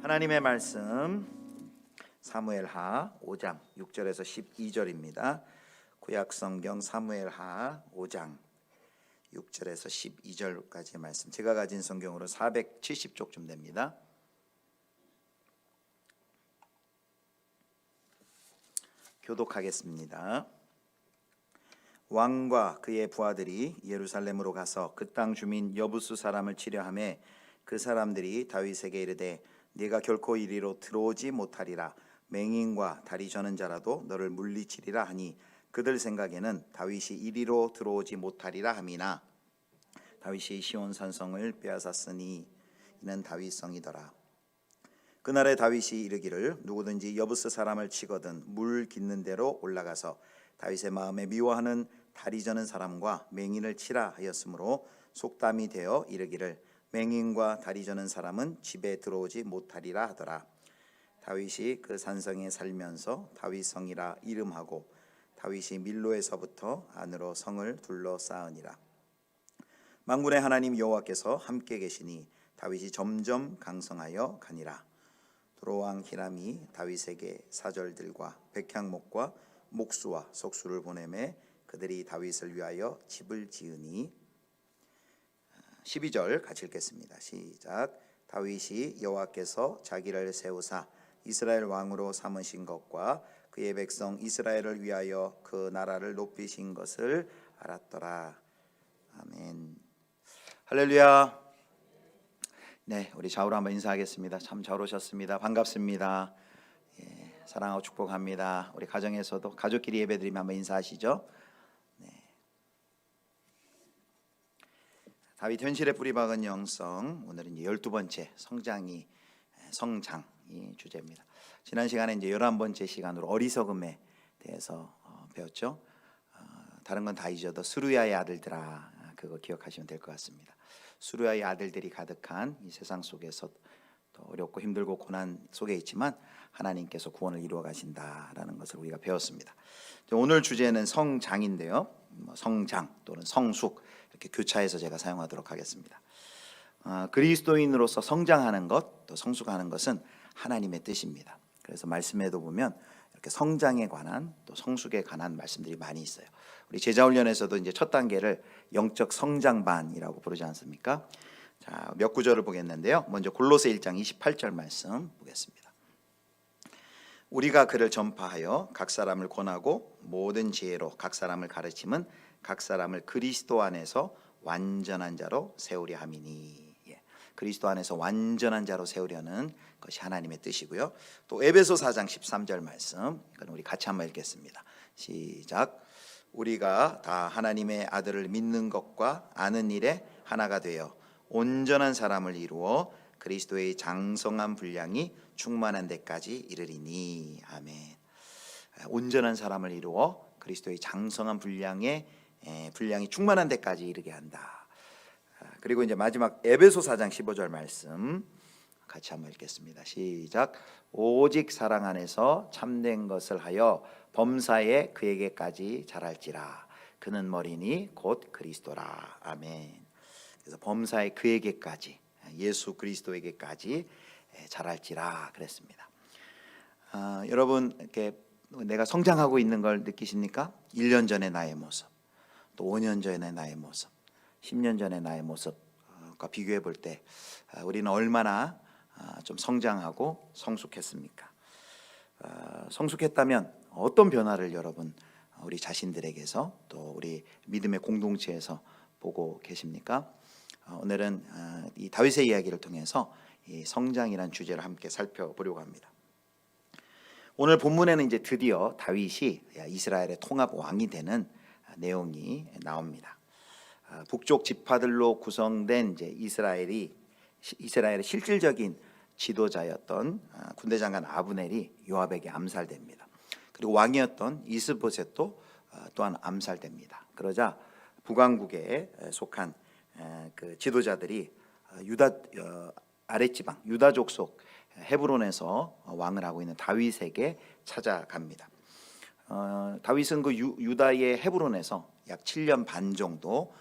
하나님의 말씀 사무엘하 5장 6절에서 12절입니다. 구약성경 사무엘하 5장 6절에서 12절까지의 말씀, 제가 가진 성경으로 470쪽쯤 됩니다. 교독하겠습니다. 왕과 그의 부하들이 예루살렘으로 가서 그 땅 주민 여부수 사람을 치려하매 그 사람들이 다윗에게 이르되 네가 결코 이리로 들어오지 못하리라. 맹인과 다리 저는 자라도 너를 물리치리라 하니 그들 생각에는 다윗이 이리로 들어오지 못하리라 함이나 다윗이 시온 산성을 빼앗았으니 이는 다윗 성이더라. 그날에 다윗이 이르기를 누구든지 여부스 사람을 치거든 물 깃는 대로 올라가서 다윗의 마음에 미워하는 다리 저는 사람과 맹인을 치라 하였으므로 속담이 되어 이르기를 맹인과 다리 저는 사람은 집에 들어오지 못하리라 하더라. 다윗이 그 산성에 살면서 다윗성이라 이름하고 다윗이 밀로에서부터 안으로 성을 둘러싸으니라. 만군의 하나님 여호와께서 함께 계시니 다윗이 점점 강성하여 가니라. 도로왕 히람이 다윗에게 사절들과 백향목과 목수와 석수를 보내매 그들이 다윗을 위하여 집을 지으니 12절 같이 읽겠습니다. 시작. 다윗이 여호와께서 자기를 세우사 이스라엘 왕으로 삼으신 것과 그의 백성 이스라엘을 위하여 그 나라를 높이신 것을 알았더라. 아멘. 할렐루야. 네, 우리 좌우로 한번 인사하겠습니다. 참 잘 오셨습니다. 반갑습니다. 사랑하고 축복합니다. 우리 가정에서도 가족끼리 예배드리면 한번 인사하시죠. 네. 다윗 현실의 뿌리 박은 영성, 오늘은 이제 12번째 성장이 주제입니다. 지난 시간에 이제 11번째 시간으로 어리석음에 대해서 배웠죠. 다른 건 다 잊어도 스루야의 아들들아, 그거 기억하시면 될 것 같습니다. 스루야의 아들들이 가득한 이 세상 속에서 또 어렵고 힘들고 고난 속에 있지만 하나님께서 구원을 이루어 가신다라는 것을 우리가 배웠습니다. 오늘 주제는 성장인데요. 성장 또는 성숙 이렇게 교차해서 제가 사용하도록 하겠습니다. 그리스도인으로서 성장하는 것, 또 성숙하는 것은 하나님의 뜻입니다. 그래서 말씀에도 보면 이렇게 성장에 관한 또 성숙에 관한 말씀들이 많이 있어요. 우리 제자훈련에서도 이제 첫 단계를 영적 성장반이라고 부르지 않습니까? 자, 몇 구절을 보겠는데요. 먼저 골로새 1장 28절 말씀 보겠습니다. 우리가 그를 전파하여 각 사람을 권하고 모든 지혜로 각 사람을 가르침은 각 사람을 그리스도 안에서 완전한 자로 세우려 함이니. 그리스도 안에서 완전한 자로 세우려는 것이 하나님의 뜻이고요. 또 에베소 4장 13절 말씀, 이건 우리 같이 한번 읽겠습니다. 시작. 우리가 다 하나님의 아들을 믿는 것과 아는 일에 하나가 되어 온전한 사람을 이루어 그리스도의 장성한 분량이 충만한 데까지 이르리니. 아멘. 온전한 사람을 이루어 그리스도의 장성한 분량이 충만한 데까지 이르게 한다. 그리고 이제 마지막 에베소 4장 15절 말씀 같이 한번 읽겠습니다. 시작. 오직 사랑 안에서 참된 것을 하여 범사에 그에게까지 자랄지라. 그는 머리니 곧 그리스도라. 아멘. 그래서 범사에 그에게까지, 예수 그리스도에게까지 자랄지라 그랬습니다. 여러분, 이렇게 내가 성장하고 있는 걸 느끼십니까? 1년 전의 나의 모습, 또 5년 전의 나의 모습, 10년 전의 나의 모습과 비교해 볼 때 우리는 얼마나 좀 성장하고 성숙했습니까? 성숙했다면 어떤 변화를 여러분 우리 자신들에게서 또 우리 믿음의 공동체에서 보고 계십니까? 오늘은 이 다윗의 이야기를 통해서 이 성장이라는 주제를 함께 살펴보려고 합니다. 오늘 본문에는 이제 드디어 다윗이 이스라엘의 통합 왕이 되는 내용이 나옵니다. 북쪽 지파들로 구성된 이제 이스라엘의 실질적인 지도자였던 군대 장관 아브넬이 요압에게 암살됩니다. 그리고 왕이었던 이스보셋도 또한 암살됩니다. 그러자 북왕국에 속한 그 지도자들이 유다 아랫지방 유다족 속 헤브론에서 왕을 하고 있는 다윗에게 찾아갑니다. 다윗은 그 유다의 헤브론에서 약 7년 반 정도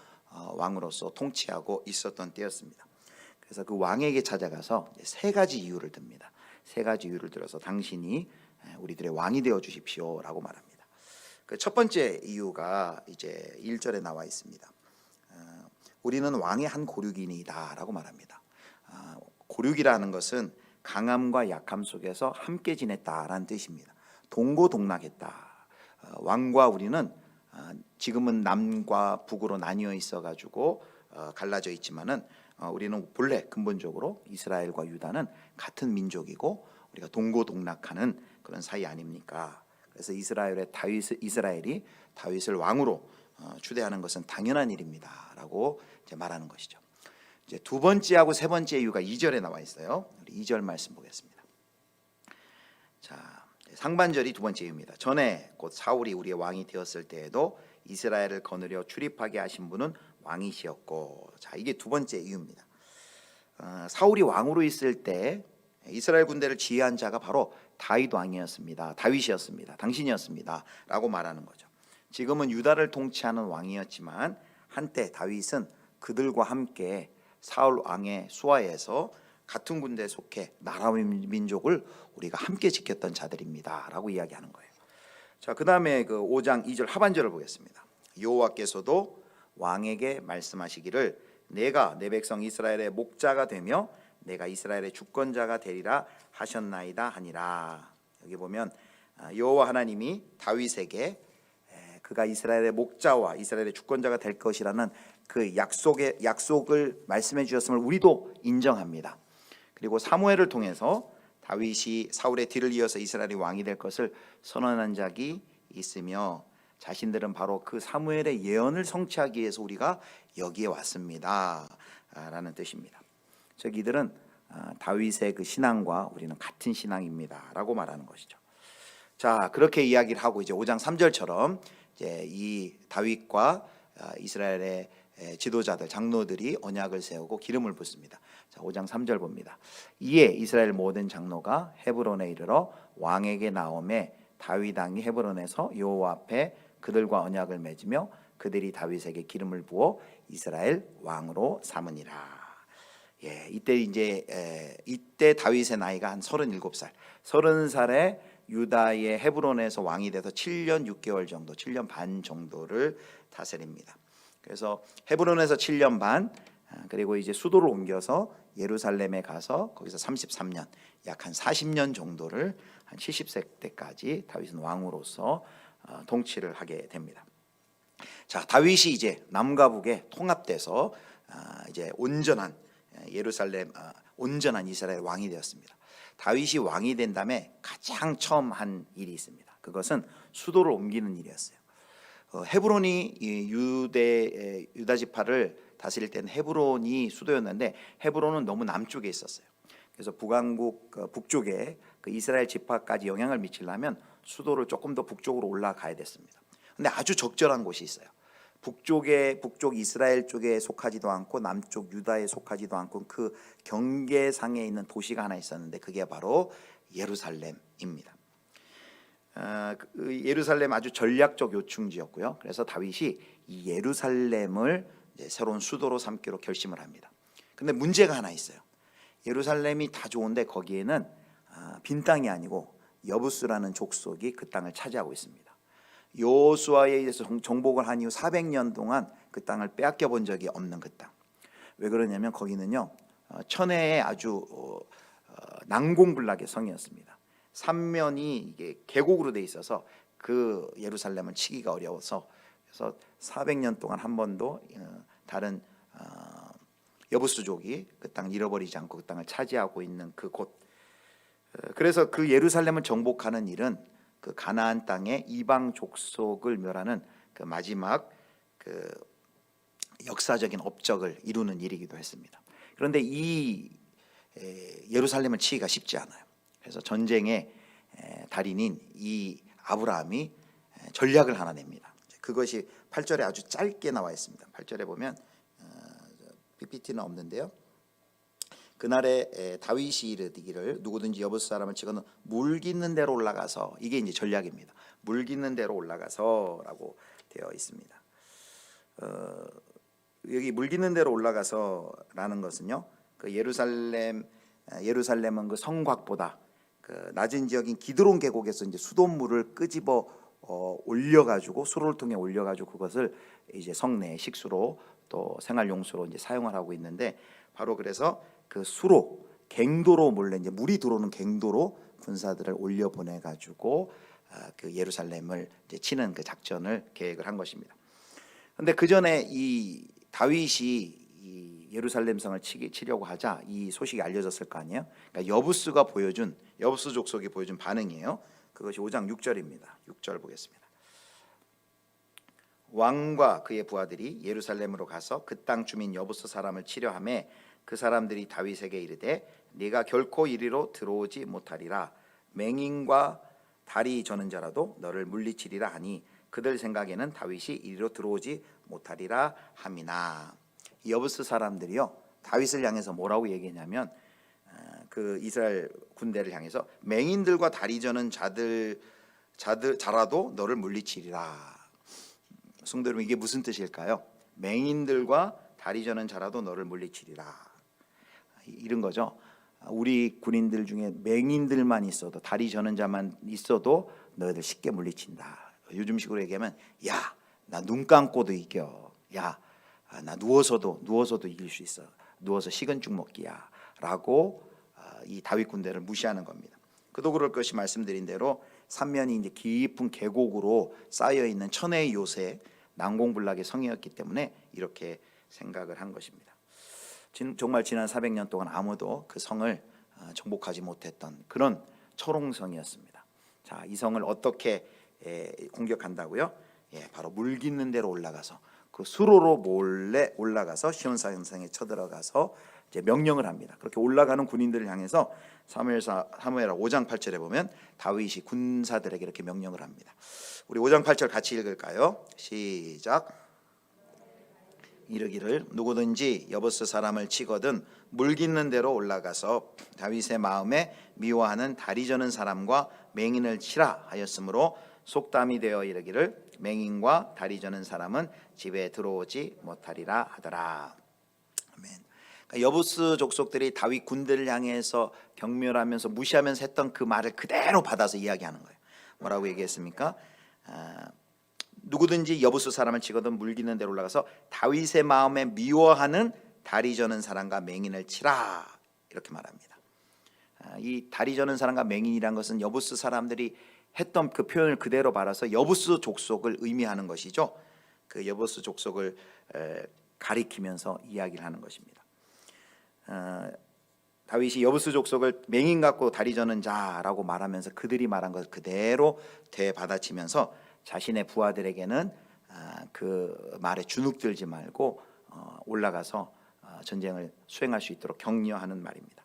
왕으로서 통치하고 있었던 때였습니다. 그래서 그 왕에게 찾아가서 세 가지 이유를 듭니다. 세 가지 이유를 들어서 당신이 우리들의 왕이 되어 주십시오라고 말합니다. 그 첫 번째 이유가 이제 1절에 나와 있습니다. 우리는 왕의 한 고륙이니이다라고 말합니다. 고륙이라는 것은 강함과 약함 속에서 함께 지냈다라는 뜻입니다. 동고동락했다. 왕과 우리는 지금은 남과 북으로 나뉘어 있어가지고 갈라져 있지만은 우리는 본래 근본적으로 이스라엘과 유다는 같은 민족이고 우리가 동고동락하는 그런 사이 아닙니까? 그래서 이스라엘이 다윗을 왕으로 추대하는 것은 당연한 일입니다라고 이제 말하는 것이죠. 이제 두 번째하고 세 번째 이유가 2절에 나와 있어요. 우리 2절 말씀 보겠습니다. 자, 상반절이 두 번째 이유입니다. 전에 곧 사울이 우리의 왕이 되었을 때에도 이스라엘을 거느려 출입하게 하신 분은 왕이시었고, 자, 이게 두 번째 이유입니다. 사울이 왕으로 있을 때 이스라엘 군대를 지휘한 자가 바로 다윗 왕이었습니다. 다윗이었습니다. 당신이었습니다라고 말하는 거죠. 지금은 유다를 통치하는 왕이었지만 한때 다윗은 그들과 함께 사울 왕의 수하에서 같은 군대에 속해 나라 민족을 우리가 함께 지켰던 자들입니다라고 이야기하는 거예요. 자, 그다음에 그 5장 2절 하반절을 보겠습니다. 여호와께서도 왕에게 말씀하시기를 내가 내 백성 이스라엘의 목자가 되며 내가 이스라엘의 주권자가 되리라 하셨나이다 하니라. 여기 보면 여호와 하나님이 다윗에게 그가 이스라엘의 목자와 이스라엘의 주권자가 될 것이라는 그 약속을 말씀해 주셨음을 우리도 인정합니다. 그리고 사무엘을 통해서 다윗이 사울의 뒤를 이어서 이스라엘의 왕이 될 것을 선언한 적이 있으며 자신들은 바로 그 사무엘의 예언을 성취하기 위해서 우리가 여기에 왔습니다 라는 뜻입니다. 즉 이들은 다윗의 그 신앙과 우리는 같은 신앙입니다 라고 말하는 것이죠. 자, 그렇게 이야기를 하고 이제 5장 3절처럼 이제 이 다윗과 이스라엘의 지도자들 장로들이 언약을 세우고 기름을 붓습니다. 자, 5장 3절 봅니다. 이에 이스라엘 모든 장로가 헤브론에 이르러 왕에게 나오매 다윗 왕이 헤브론에서 여호와 앞에 그들과 언약을 맺으며 그들이 다윗에게 기름을 부어 이스라엘 왕으로 삼으니라. 예, 이때 다윗의 나이가 한 37살. 30살에 유다의 헤브론에서 왕이 돼서 7년 6개월 정도, 7년 반 정도를 다스립니다. 그래서 헤브론에서 7년 반, 그리고 이제 수도를 옮겨서 예루살렘에 가서 거기서 33년, 약 한 40년 정도를 한 70세 때까지 다윗은 왕으로서 통치를 하게 됩니다. 자, 다윗이 이제 남과 북에 통합돼서 이제 온전한 예루살렘, 온전한 이스라엘 왕이 되었습니다. 다윗이 왕이 된 다음에 가장 처음 한 일이 있습니다. 그것은 수도를 옮기는 일이었어요. 헤브론이 유다 지파를 다스릴 때는 헤브론이 수도였는데 헤브론은 너무 남쪽에 있었어요. 그래서 북왕국 북쪽에 그 이스라엘 지파까지 영향을 미치려면 수도를 조금 더 북쪽으로 올라가야 됐습니다. 근데 아주 적절한 곳이 있어요. 북쪽 이스라엘 쪽에 속하지도 않고 남쪽 유다에 속하지도 않고 그 경계상에 있는 도시가 하나 있었는데 그게 바로 예루살렘입니다. 예루살렘 아주 전략적 요충지였고요. 그래서 다윗이 이 예루살렘을 이제 새로운 수도로 삼기로 결심을 합니다. 근데 문제가 하나 있어요. 예루살렘이 다 좋은데 거기에는 빈 땅이 아니고 여부스라는 족속이 그 땅을 차지하고 있습니다. 여호수아에 의해서 정복을 한 이후 400년 동안 그 땅을 빼앗겨 본 적이 없는 그 땅. 왜 그러냐면 거기는요 천혜의 아주 난공불락의 성이었습니다. 삼면이 이게 계곡으로 돼 있어서 그 예루살렘을 치기가 어려워서 그래서 400년 동안 한 번도 다른 여부스족이 그 땅을 잃어버리지 않고 그 땅을 차지하고 있는 그 곳. 그래서 그 예루살렘을 정복하는 일은 그 가나안 땅의 이방 족속을 멸하는 그 마지막 그 역사적인 업적을 이루는 일이기도 했습니다. 그런데 이 예루살렘을 치기가 쉽지 않아요. 그래서 전쟁의 달인인 이 아브라함이 전략을 하나 냅니다. 그것이 8절에 아주 짧게 나와 있습니다. 8절에 보면 PPT는 없는데요. 그날에 다윗이 이르기를 누구든지 여부스 사람을 치고는 물 깃는 데로 올라가서, 이게 이제 전략입니다. 물 깃는 데로 올라가서라고 되어 있습니다. 여기 물 깃는 데로 올라가서라는 것은요, 그 예루살렘은 그 성곽보다 그 낮은 지역인 기드론 계곡에서 이제 수돗물을 끄집어 올려가지고 수로를 통해 올려가지고 그것을 이제 성내 식수로 또 생활용수로 이제 사용을 하고 있는데, 바로 그래서 그 수로 갱도로 몰래 이제 물이 들어오는 갱도로 군사들을 올려 보내 가지고 그 예루살렘을 이제 치는 그 작전을 계획을 한 것입니다. 그런데 그 전에 이 다윗이 이 예루살렘 성을 치려고 하자 이 소식이 알려졌을 거 아니에요. 그러니까 여부스 족속이 보여준 반응이에요. 그것이 5장 6절입니다. 6절 보겠습니다. 왕과 그의 부하들이 예루살렘으로 가서 그 땅 주민 여부스 사람을 치려 하매 그 사람들이 다윗에게 이르되 네가 결코 이리로 들어오지 못하리라. 맹인과 다리 저는 자라도 너를 물리치리라 하니 그들 생각에는 다윗이 이리로 들어오지 못하리라 함이나. 이 여부스 사람들이요 다윗을 향해서 뭐라고 얘기했냐면 그 이스라엘 군대를 향해서 맹인들과 다리 저는 자라도 너를 물리치리라. 성도 여러분, 이게 무슨 뜻일까요? 맹인들과 다리 저는 자라도 너를 물리치리라, 이런 거죠. 우리 군인들 중에 맹인들만 있어도 다리 저는 자만 있어도 너희들 쉽게 물리친다. 요즘식으로 얘기하면 야, 나 눈 감고도 이겨. 야, 나 누워서도 이길 수 있어. 누워서 식은 죽 먹기야. 라고 이 다윗 군대를 무시하는 겁니다. 그도 그럴 것이 말씀드린 대로 삼면이 이제 깊은 계곡으로 쌓여 있는 천혜의 요새 난공불락의 성이었기 때문에 이렇게 생각을 한 것입니다. 정말 지난 400년 동안 아무도 그 성을 정복하지 못했던 그런 초롱성이었습니다. 자, 이 성을 어떻게 공격한다고요? 바로 물 깃는 데로 올라가서 그 수로로 몰래 올라가서 시온산성에 쳐들어가서 이제 명령을 합니다. 그렇게 올라가는 군인들을 향해서 사무엘하 5장 8절에 보면 다윗이 군사들에게 이렇게 명령을 합니다. 우리 5장 8절 같이 읽을까요? 시작. 이르기를 누구든지 여부스 사람을 치거든 물 깃는 데로 올라가서 다윗의 마음에 미워하는 다리 저는 사람과 맹인을 치라 하였으므로 속담이 되어 이르기를 맹인과 다리 저는 사람은 집에 들어오지 못하리라 하더라. 아멘. 그러니까 여부스 족속들이 다윗 군대를 향해서 경멸하면서 무시하면서 했던 그 말을 그대로 받아서 이야기하는 거예요. 뭐라고 얘기했습니까? 누구든지 여부스 사람을 치거든 물 깃는 데로 올라가서 다윗의 마음에 미워하는 다리 저는 사람과 맹인을 치라, 이렇게 말합니다. 이 다리 저는 사람과 맹인이란 것은 여부스 사람들이 했던 그 표현을 그대로 받아서 여부스 족속을 의미하는 것이죠. 그 여부스 족속을 가리키면서 이야기를 하는 것입니다. 다윗이 여부스 족속을 맹인 같고 다리 저는 자라고 말하면서 그들이 말한 것을 그대로 되받아치면서 자신의 부하들에게는 그 말에 주눅들지 말고 올라가서 전쟁을 수행할 수 있도록 격려하는 말입니다.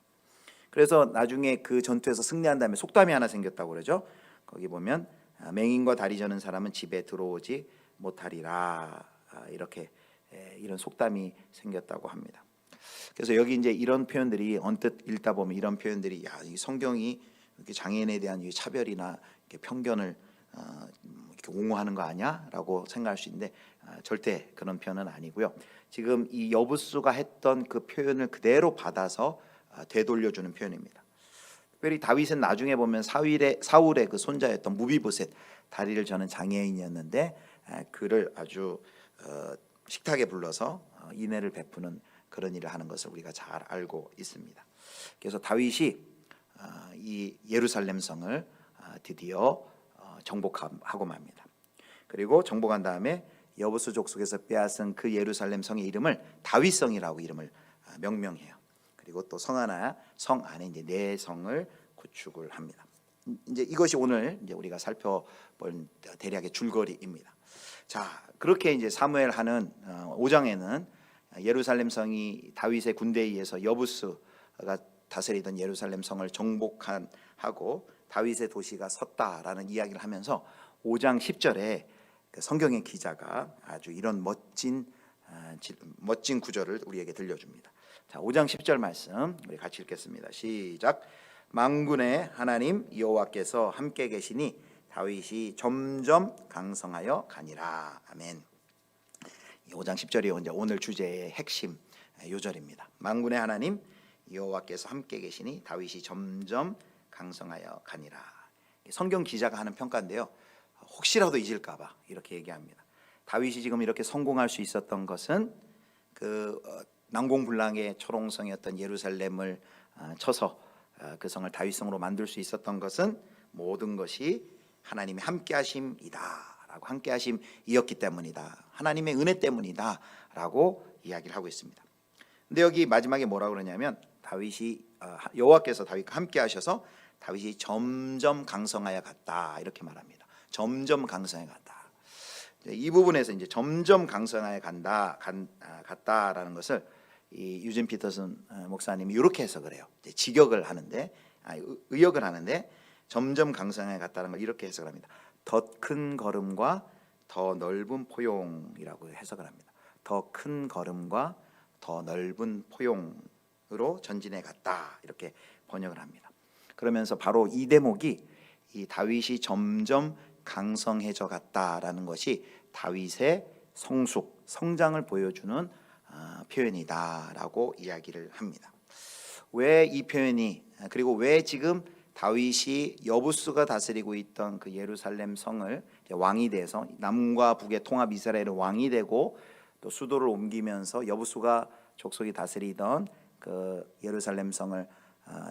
그래서 나중에 그 전투에서 승리한 다음에 속담이 하나 생겼다고 그러죠. 거기 보면 맹인과 다리 저는 사람은 집에 들어오지 못하리라, 이렇게 이런 속담이 생겼다고 합니다. 그래서 여기 이제 이런 표현들이 언뜻 읽다 보면 이런 표현들이 이 성경이 이렇게 장애인에 대한 이 차별이나 이렇게 편견을 이렇게 옹호하는 거 아니야라고 생각할 수 있는데 절대 그런 표현은 아니고요. 지금 이 여부수가 했던 그 표현을 그대로 받아서 되돌려주는 표현입니다. 특별히 다윗은 나중에 보면 사울의 그 손자였던 무비보셋, 다리를 저는 장애인이었는데 그를 아주 식탁에 불러서 인애를 베푸는 그런 일을 하는 것을 우리가 잘 알고 있습니다. 그래서 다윗이 이 예루살렘 성을 드디어 정복하고 맙니다. 그리고 정복한 다음에 여부수 족속에서 빼앗은 그 예루살렘 성의 이름을 다윗성이라고 이름을 명명해요. 그리고 또 성 안에 이제 네 성을 구축을 합니다. 이제 이것이 오늘 이제 우리가 살펴볼 대략의 줄거리입니다. 자, 그렇게 이제 사무엘 하는 5장에는 예루살렘 성이 다윗의 군대에 의해서 여부수가 다스리던 예루살렘 성을 정복하고 다윗의 도시가 섰다라는 이야기를 하면서 5장 10절에 그 성경의 기자가 아주 이런 멋진 구절을 우리에게 들려줍니다. 자, 5장 10절 말씀 우리 같이 읽겠습니다. 시작. 만군의 하나님 여호와께서 함께 계시니 다윗이 점점 강성하여 가니라. 아멘. 5장 10절이 이제 오늘 주제의 핵심 요절입니다. 만군의 하나님 여호와께서 함께 계시니 다윗이 점점 강성하여 가니라. 성경 기자가 하는 평가인데요. 혹시라도 잊을까봐 이렇게 얘기합니다. 다윗이 지금 이렇게 성공할 수 있었던 것은 그 난공불락의 초롱성이었던 예루살렘을 쳐서 그 성을 다윗성으로 만들 수 있었던 것은 모든 것이 하나님의 함께하심이다라고, 함께하심이었기 때문이다, 하나님의 은혜 때문이다라고 이야기를 하고 있습니다. 근데 여기 마지막에 뭐라고 그러냐면 다윗이 여호와께서 다윗과 함께하셔서 다윗이 점점 강성하여 갔다 이렇게 말합니다. 점점 강성해 갔다. 이 부분에서 이제 점점 강성하여 갔다라는 것을 이 유진 피터슨 목사님이 이렇게 해석을 해요. 직역을 하는데, 의역을 하는데 점점 강성하여 갔다는 걸 이렇게 해석을 합니다. 더 큰 걸음과 더 넓은 포용이라고 해석을 합니다. 더 큰 걸음과 더 넓은 포용으로 전진해 갔다 이렇게 번역을 합니다. 그러면서 바로 이 대목이 이 다윗이 점점 강성해져 갔다라는 것이 다윗의 성숙, 성장을 보여주는 표현이다라고 이야기를 합니다. 왜 이 표현이, 그리고 왜 지금 다윗이 여부수가 다스리고 있던 그 예루살렘 성을 왕이 돼서 남과 북의 통합 이스라엘의 왕이 되고 또 수도를 옮기면서 여부수가 족속이 다스리던 그 예루살렘 성을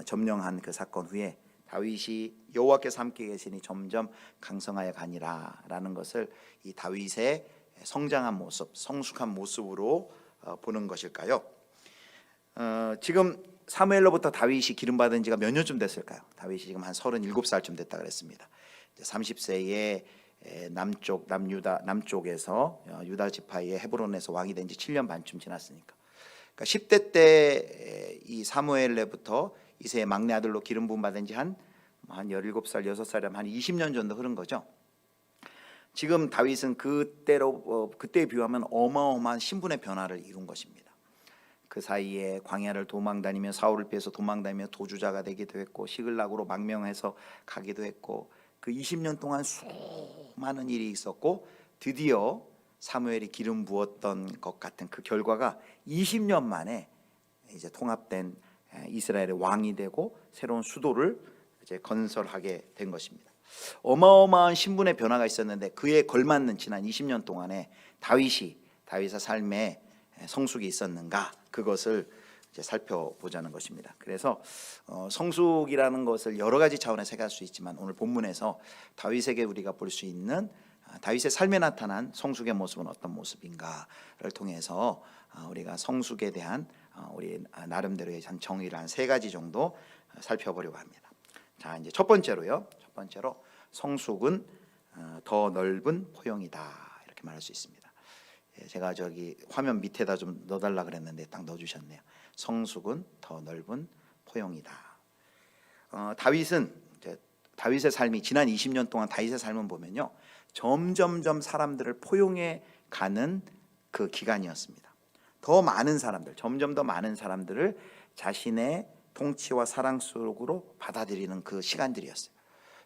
점령한 그 사건 후에 다윗이 여호와께서 함께 계시니 점점 강성하여 가니라라는 것을 이 다윗의 성장한 모습, 성숙한 모습으로 보는 것일까요? 지금 사무엘로부터 다윗이 기름 받은 지가 몇 년쯤 됐을까요? 다윗이 지금 한 37살쯤 됐다 그랬습니다. 30세에 남쪽에서 유다 지파의 헤브론에서 왕이 된 지 7년 반쯤 지났으니까, 그러니까 10대 때 이 사무엘로부터 이새의 막내 아들로 기름 부음 받은 지 한 17살, 6살이면 한 20년 정도 흐른 거죠. 지금 다윗은 그때에 비유하면 어마어마한 신분의 변화를 이룬 것입니다. 그 사이에 광야를 도망다니며 사울을 피해서 도망다니며 도주자가 되기도 했고 시글락으로 망명해서 가기도 했고 그 20년 동안 수많은 일이 있었고 드디어 사무엘이 기름 부었던 것 같은 그 결과가 20년 만에 이제 통합된 이스라엘의 왕이 되고 새로운 수도를 이제 건설하게 된 것입니다. 어마어마한 신분의 변화가 있었는데 그에 걸맞는 지난 20년 동안에 다윗의 삶에 성숙이 있었는가, 그것을 이제 살펴보자는 것입니다. 그래서 성숙이라는 것을 여러 가지 차원에서 해갈 수 있지만 오늘 본문에서 다윗에게 우리가 볼 수 있는 다윗의 삶에 나타난 성숙의 모습은 어떤 모습인가를 통해서 우리가 성숙에 대한 우리 나름대로의 한 정의를 한 3가지 정도 살펴보려고 합니다. 자, 이제 첫 번째로 성숙은 더 넓은 포용이다 이렇게 말할 수 있습니다. 제가 저기 화면 밑에다 좀 넣어달라 그랬는데 딱 넣어주셨네요. 성숙은 더 넓은 포용이다. 다윗의 삶이 지난 20년 동안 다윗의 삶을 보면요, 점점점 사람들을 포용해 가는 그 기간이었습니다. 더 많은 사람들, 점점 더 많은 사람들을 자신의 통치와 사랑 속으로 받아들이는 그 시간들이었어요.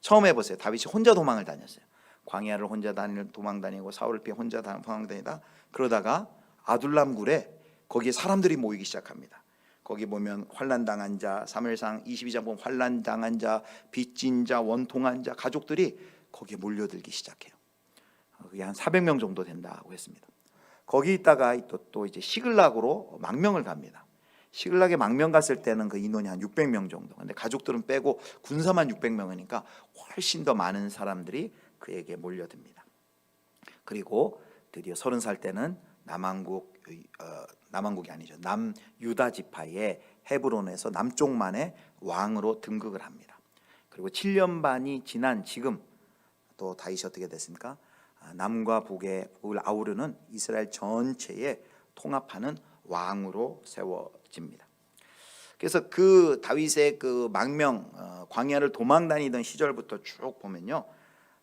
처음 해보세요. 다윗이 혼자 도망을 다녔어요. 광야를 혼자 도망 다니고 사울을 피해 혼자 도망 다니다 그러다가 아둘람 굴에 거기에 사람들이 모이기 시작합니다. 거기 보면 환난당한 자, 사무엘상 22장 보면 환난당한 자, 빚진 자, 원통한 자 가족들이 거기에 몰려들기 시작해요. 그게 한 400명 정도 된다고 했습니다. 거기 있다가 또 이제 시글락으로 망명을 갑니다. 시글락에 망명 갔을 때는 그 인원이 한 600명 정도. 근데 가족들은 빼고 군사만 600명이니까 훨씬 더 많은 사람들이 그에게 몰려듭니다. 그리고 드디어 30살 때는 남왕국이 아니죠. 남유다 지파의 헤브론에서 남쪽만의 왕으로 등극을 합니다. 그리고 7년 반이 지난 지금 또 다윗이 어떻게 됐습니까? 남과 북을 아우르는 이스라엘 전체에 통합하는 왕으로 세워집니다. 그래서 그 다윗의 그 망명 광야를 도망 다니던 시절부터 쭉 보면요,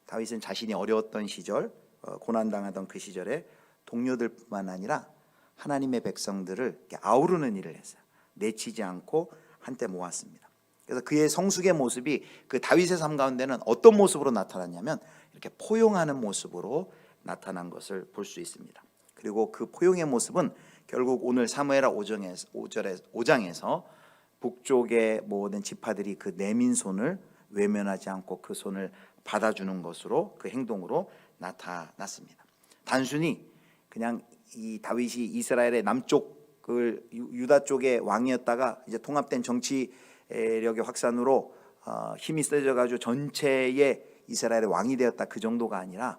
다윗은 자신이 어려웠던 시절, 고난당하던 그 시절에 동료들뿐만 아니라 하나님의 백성들을 아우르는 일을 했어요. 내치지 않고 한때 모았습니다. 그래서 그의 성숙의 모습이 그 다윗의 삶 가운데는 어떤 모습으로 나타났냐면 이렇게 포용하는 모습으로 나타난 것을 볼 수 있습니다. 그리고 그 포용의 모습은 결국 오늘 사무엘하 5장에서 북쪽의 모든 지파들이 그 내민 손을 외면하지 않고 그 손을 받아주는 것으로, 그 행동으로 나타났습니다. 단순히 그냥 이 다윗이 이스라엘의 남쪽을 유다 쪽의 왕이었다가 이제 통합된 정치력의 확산으로 힘이 세져가지고 전체의 이스라엘의 왕이 되었다, 그 정도가 아니라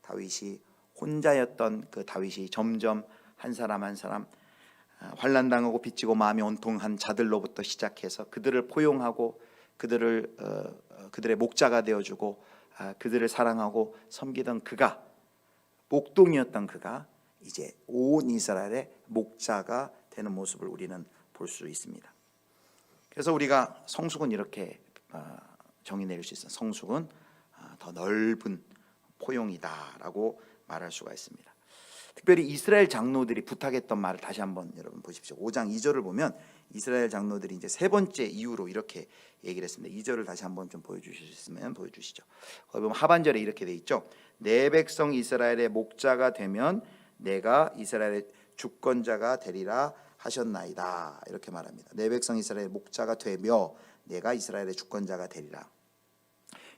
다윗이 혼자였던 그 다윗이 점점 한 사람 한 사람 환난당하고 빚지고 마음이 온통한 자들로부터 시작해서 그들을 포용하고 그들의 목자가 되어주고 그들을 사랑하고 섬기던 그가, 목동이었던 그가 이제 온 이스라엘의 목자가 되는 모습을 우리는 볼 수 있습니다. 그래서 우리가 성숙은 이렇게 정의 내릴 수 있어요. 성숙은 더 넓은 포용이다라고 말할 수가 있습니다. 특별히 이스라엘 장로들이 부탁했던 말을 다시 한번 여러분 보십시오. 5장 2절을 보면 이스라엘 장로들이 이제 세 번째 이유로 이렇게 얘기를 했습니다. 2절을 다시 한번 좀 보여주실 수 있으면 보여주시죠. 거기 보면 하반절에 이렇게 돼 있죠. 내 백성 이스라엘의 목자가 되면 내가 이스라엘의 주권자가 되리라 하셨나이다, 이렇게 말합니다. 내 백성 이스라엘의 목자가 되며 내가 이스라엘의 주권자가 되리라.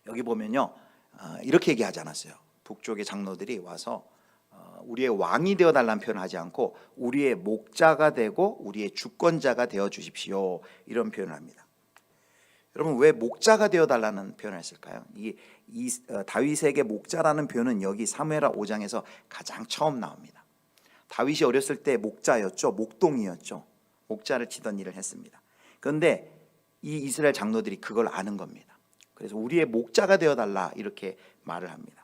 여기 보면요, 이렇게 얘기하지 않았어요. 북쪽의 장로들이 와서 우리의 왕이 되어달라는 표현을 하지 않고 우리의 목자가 되고 우리의 주권자가 되어 주십시오, 이런 표현을 합니다. 여러분, 왜 목자가 되어달라는 표현을 했을까요? 다윗에게 목자라는 표현은 여기 사무엘하 5장에서 가장 처음 나옵니다. 다윗이 어렸을 때 목자였죠. 목동이었죠. 목자를 치던 일을 했습니다. 그런데 이 이스라엘 장로들이 그걸 아는 겁니다. 그래서 우리의 목자가 되어달라, 이렇게 말을 합니다.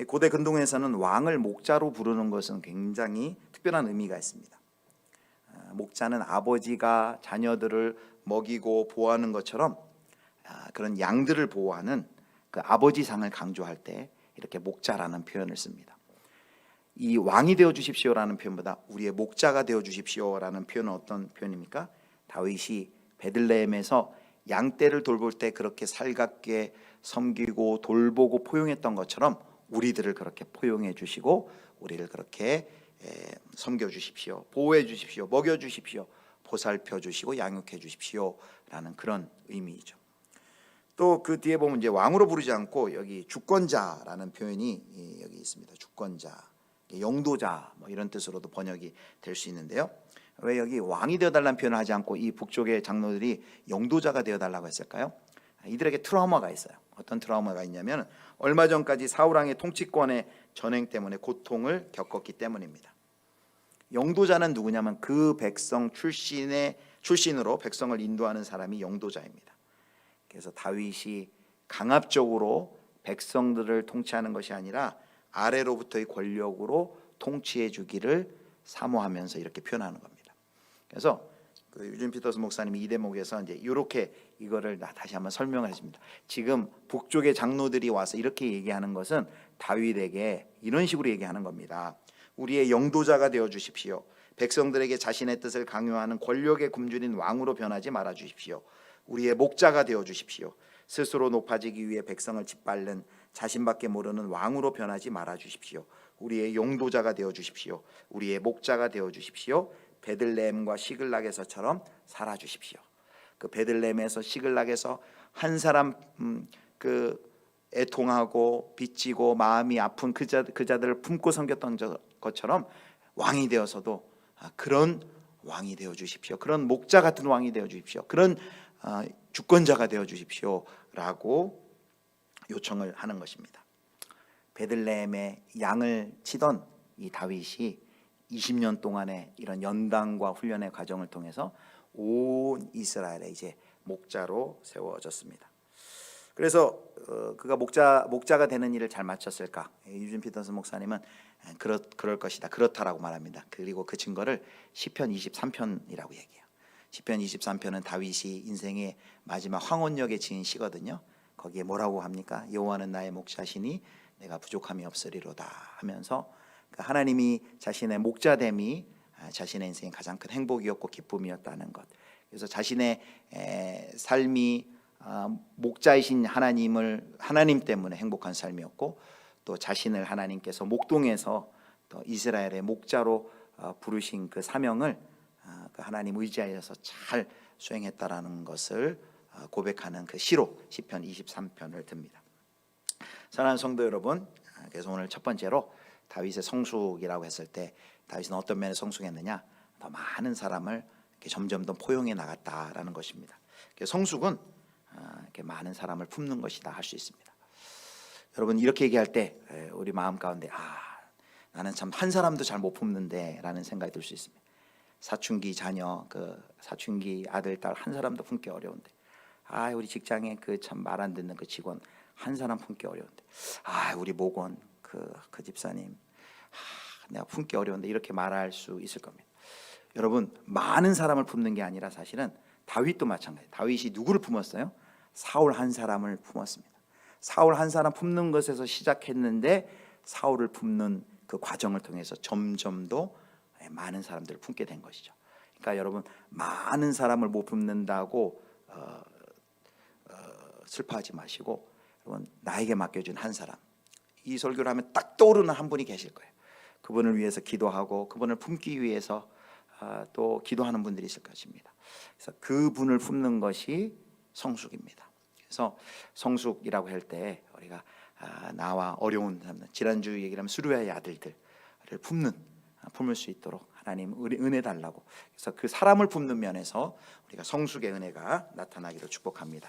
고대 근동에서는 왕을 목자로 부르는 것은 굉장히 특별한 의미가 있습니다. 목자는 아버지가 자녀들을 먹이고 보호하는 것처럼 그런 양들을 보호하는 그 아버지상을 강조할 때 이렇게 목자라는 표현을 씁니다. 이 왕이 되어 주십시오라는 표현보다 우리의 목자가 되어 주십시오라는 표현은 어떤 표현입니까? 다윗이 베들레헴에서 양떼를 돌볼 때 그렇게 살갑게 섬기고 돌보고 포용했던 것처럼 우리들을 그렇게 포용해 주시고 우리를 그렇게 섬겨 주십시오, 보호해 주십시오, 먹여 주십시오, 보살펴 주시고 양육해 주십시오라는 그런 의미이죠. 또 그 뒤에 보면 이제 왕으로 부르지 않고 여기 주권자라는 표현이 여기 있습니다. 주권자, 영도자 뭐 이런 뜻으로도 번역이 될 수 있는데요. 왜 여기 왕이 되어달라는 표현을 하지 않고 이 북쪽의 장로들이 영도자가 되어달라고 했을까요? 이들에게 트라우마가 있어요. 어떤 트라우마가 있냐면 얼마 전까지 사울왕의 통치권의 전횡 때문에 고통을 겪었기 때문입니다. 영도자는 누구냐면 그 백성 출신으로 백성을 인도하는 사람이 영도자입니다. 그래서 다윗이 강압적으로 백성들을 통치하는 것이 아니라 아래로부터의 권력으로 통치해 주기를 사모하면서 이렇게 표현하는 겁니다. 그래서 그 유진 피터스 목사님이 이 대목에서 이제 이렇게 이거를 다시 한번 설명을 했습니다. 지금 북쪽의 장로들이 와서 이렇게 얘기하는 것은 다윗에게 이런 식으로 얘기하는 겁니다. 우리의 영도자가 되어 주십시오. 백성들에게 자신의 뜻을 강요하는 권력의 굶주린 왕으로 변하지 말아 주십시오. 우리의 목자가 되어 주십시오. 스스로 높아지기 위해 백성을 짓밟는 자신밖에 모르는 왕으로 변하지 말아 주십시오. 우리의 용도자가 되어 주십시오. 우리의 목자가 되어 주십시오. 베들레헴과 시글락에서처럼 살아 주십시오. 그 베들레헴에서 시글락에서 한 사람 그 애통하고 빚지고 마음이 아픈 그 자들을 품고 섬겼던 것처럼 왕이 되어서도 그런 왕이 되어 주십시오. 그런 목자 같은 왕이 되어 주십시오. 그런 주권자가 되어 주십시오라고 요청을 하는 것입니다. 베들레헴에 양을 치던 이 다윗이 20년 동안의 이런 연단과 훈련의 과정을 통해서 온 이스라엘에 이제 목자로 세워졌습니다. 그래서 그가 목자가 되는 일을 잘 마쳤을까? 유진 피터스 목사님은 그럴 것이다, 그렇다라고 말합니다. 그리고 그 증거를 시편 23편이라고 얘기해요. 시편 23편은 다윗이 인생의 마지막 황혼역에 지은 시거든요. 거기에 뭐라고 합니까? 여호와는 나의 목자시니 내가 부족함이 없으리로다 하면서 하나님이 자신의 목자됨이 자신의 인생의 가장 큰 행복이었고 기쁨이었다는 것. 그래서 자신의 삶이 목자이신 하나님 때문에 행복한 삶이었고, 또 자신을 하나님께서 목동에서 또 이스라엘의 목자로 부르신 그 사명을 그 하나님 의지하여서 잘 수행했다라는 것을 고백하는 그 시로 시편 23편을 듭니다. 사랑하는 성도 여러분, 그래서 오늘 첫 번째로 다윗의 성숙이라고 했을 때 다윗은 어떤 면에 성숙했느냐? 더 많은 사람을 이렇게 점점 더 포용해 나갔다라는 것입니다. 성숙은 이렇게 많은 사람을 품는 것이다 할 수 있습니다. 여러분 이렇게 얘기할 때 우리 마음 가운데 나는 참 한 사람도 잘 못 품는데 라는 생각이 들 수 있습니다. 사춘기 자녀, 그 사춘기 아들 딸 한 사람도 품기 어려운데 우리 직장에 그 참 말 안 듣는 그 직원 한 사람 품기 어려운데 우리 목원 그 집사님 내가 품기 어려운데 이렇게 말할 수 있을 겁니다. 여러분 많은 사람을 품는 게 아니라 사실은 다윗도 마찬가지예요. 다윗이 누구를 품었어요? 사울 한 사람을 품었습니다. 사울 한 사람 품는 것에서 시작했는데 사울을 품는 그 과정을 통해서 점점 더 많은 사람들을 품게 된 것이죠. 그러니까 여러분 많은 사람을 못 품는다고 슬퍼하지 마시고 여러분 나에게 맡겨준 한 사람, 이 설교를 하면 딱 떠오르는 한 분이 계실 거예요. 그분을 위해서 기도하고 그분을 품기 위해서 또 기도하는 분들이 있을 것입니다. 그래서 그분을 품는 것이 성숙입니다. 그래서 성숙이라고 할 때 우리가 나와 어려운 사람들, 지난주 얘기를 하면 수르야의 아들들을 품을 수 있도록 하나님 은혜 달라고. 그래서 그 사람을 품는 면에서 우리가 성숙의 은혜가 나타나기를 축복합니다.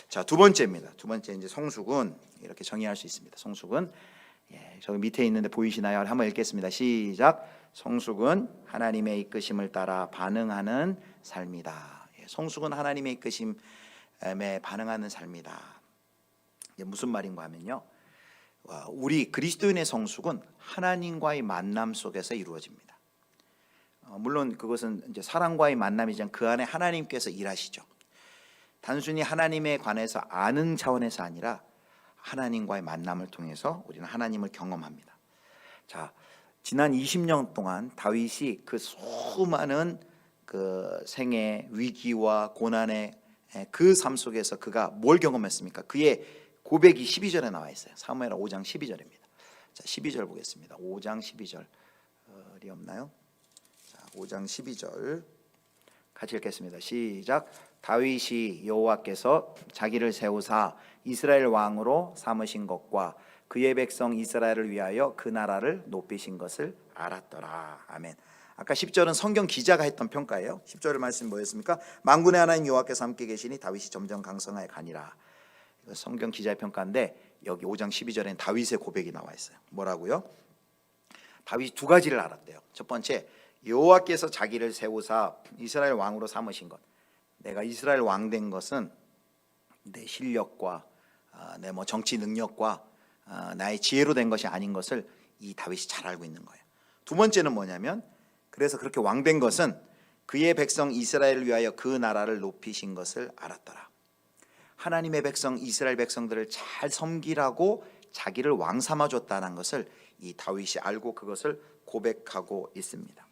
자, 두 번째입니다. 두 번째 이제 성숙은 이렇게 정의할 수 있습니다. 성숙은 저기 밑에 있는데 보이시나요? 한번 읽겠습니다. 시작. 성숙은 하나님의 이끄심을 따라 반응하는 삶이다. 성숙은 하나님의 이끄심에 반응하는 삶이다. 이게 무슨 말인가 하면요, 우리 그리스도인의 성숙은 하나님과의 만남 속에서 이루어집니다. 물론 그것은 이제 사랑과의 만남이지만 그 안에 하나님께서 일하시죠. 단순히 하나님에 관해서 아는 차원에서 아니라 하나님과의 만남을 통해서 우리는 하나님을 경험합니다. 자, 지난 20년 동안 다윗이 그 수많은 그 생애 위기와 고난의 그 삶 속에서 그가 뭘 경험했습니까? 그의 고백이 12절에 나와 있어요. 사무엘하 5장 12절입니다. 자, 12절 보겠습니다. 5장 12절이 없나요? 자, 5장 12절 같이 읽겠습니다. 시작. 다윗이 여호와께서 자기를 세우사 이스라엘 왕으로 삼으신 것과 그의 백성 이스라엘을 위하여 그 나라를 높이신 것을 알았더라. 아멘. 아까 10절은 성경 기자가 했던 평가예요. 10절의 말씀이 뭐였습니까? 만군의 하나님 여호와께서 함께 계시니 다윗이 점점 강성하여 가니라. 이거 성경 기자의 평가인데 여기 5장 12절에는 다윗의 고백이 나와 있어요. 뭐라고요? 다윗이 두 가지를 알았대요. 첫 번째, 여호와께서 자기를 세우사 이스라엘 왕으로 삼으신 것. 내가 이스라엘 왕 된 것은 내 실력과 내 정치 능력과 나의 지혜로 된 것이 아닌 것을 이 다윗이 잘 알고 있는 거예요. 두 번째는 뭐냐면, 그래서 그렇게 왕 된 것은 그의 백성 이스라엘을 위하여 그 나라를 높이신 것을 알았더라. 하나님의 백성 이스라엘 백성들을 잘 섬기라고 자기를 왕 삼아줬다는 것을 이 다윗이 알고 그것을 고백하고 있습니다.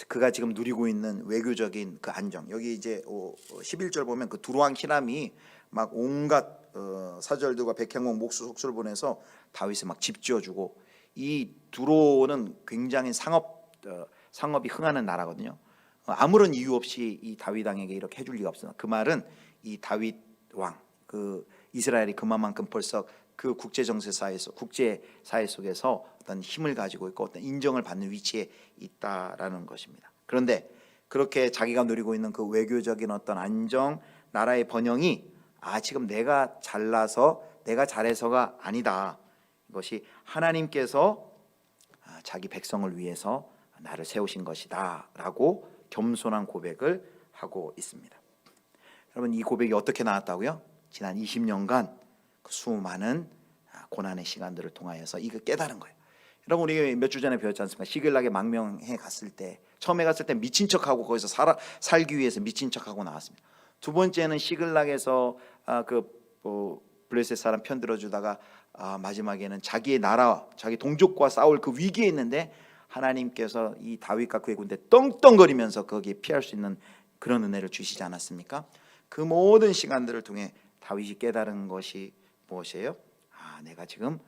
그가 지금 누리고 있는 외교적인 그 안정, 여기 이제 11절 보면 그 두루왕 히람이 막 온갖 사절들과 백향목 목수 속수를 보내서 다윗을 막 집 지어주고, 이 두로는 굉장히 상업이 흥하는 나라거든요. 아무런 이유 없이 이 다윗 왕에게 이렇게 해줄 리가 없어요. 그 말은 이 다윗 왕, 그 이스라엘이 그만큼 벌써 그 국제 사회 속에서 어떤 힘을 가지고 있고 어떤 인정을 받는 위치에 있다라는 것입니다. 그런데 그렇게 자기가 누리고 있는 그 외교적인 어떤 안정, 나라의 번영이 지금 내가 잘나서 내가 잘해서가 아니다. 이것이 하나님께서 자기 백성을 위해서 나를 세우신 것이다 라고 겸손한 고백을 하고 있습니다. 여러분, 이 고백이 어떻게 나왔다고요? 지난 20년간 그 수많은 고난의 시간들을 통하여서 이거 깨달은 거예요. 여러분, 우리 몇 주 전에 배웠지 않습니까? 시글락에 망명해 갔을 때, 처음에 갔을 때 미친 척하고 거기서 살기 위해서 미친 척하고 나왔습니다. 두 번째는 시글락에서 블레셋 사람 편 들어주다가 마지막에는 자기의 나라, 자기 동족과 싸울 그 위기에 있는데 하나님께서 이 다윗과 그의 군대 떵떵거리면서 거기에 피할 수 있는 그런 은혜를 주시지 않았습니까? 그 모든 시간들을 통해 다윗이 깨달은 것이 무엇이에요? 내가 지금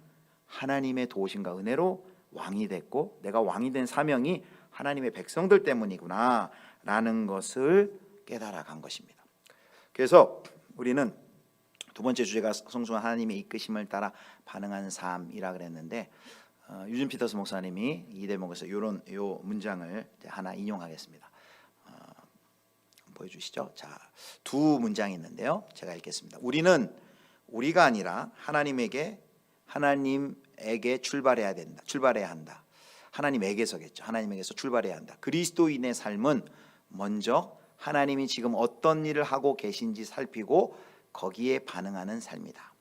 하나님의 도우심과 은혜로 왕이 됐고, 내가 왕이 된 사명이 하나님의 백성들 때문이구나라는 것을 깨달아간 것입니다. 그래서 우리는 두 번째 주제가 성숙한 하나님의 이끄심을 따라 반응하는 삶이라 그랬는데, 유진 피터스 목사님이 이 대목에서 요 문장을 하나 인용하겠습니다. 보여주시죠. 자, 두 문장이 있는데요. 제가 읽겠습니다. 우리가 아니라 하나님에게 출발해야 한다. 하나님에게서겠죠. 하나님에게서 출발해야 한다. 그리스도인의 삶은 먼저 하나님이 지금 어떤 일을 하고 계신지 살피고 거기에 반응하는 삶이다.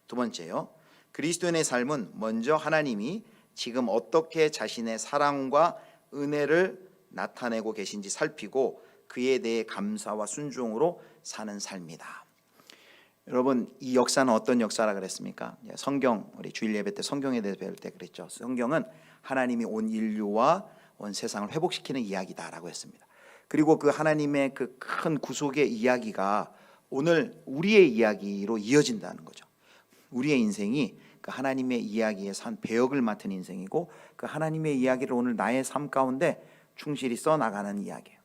두 번째요. 그리스도인의 삶은 먼저 하나님이 지금 어떻게 자신의 사랑과 은혜를 나타내고 계신지 살피고 그에 대해 감사와 순종으로 사는 삶이다. 여러분, 이 역사는 어떤 역사라 그랬습니까? 성경, 우리 주일 예배 때 성경에 대해서 배울 때 그랬죠. 성경은 하나님이 온 인류와 온 세상을 회복시키는 이야기다라고 했습니다. 그리고 그 하나님의 그 큰 구속의 이야기가 오늘 우리의 이야기로 이어진다는 거죠. 우리의 인생이 그 하나님의 이야기에서 한 배역을 맡은 인생이고, 그 하나님의 이야기를 오늘 나의 삶 가운데 충실히 써나가는 이야기예요.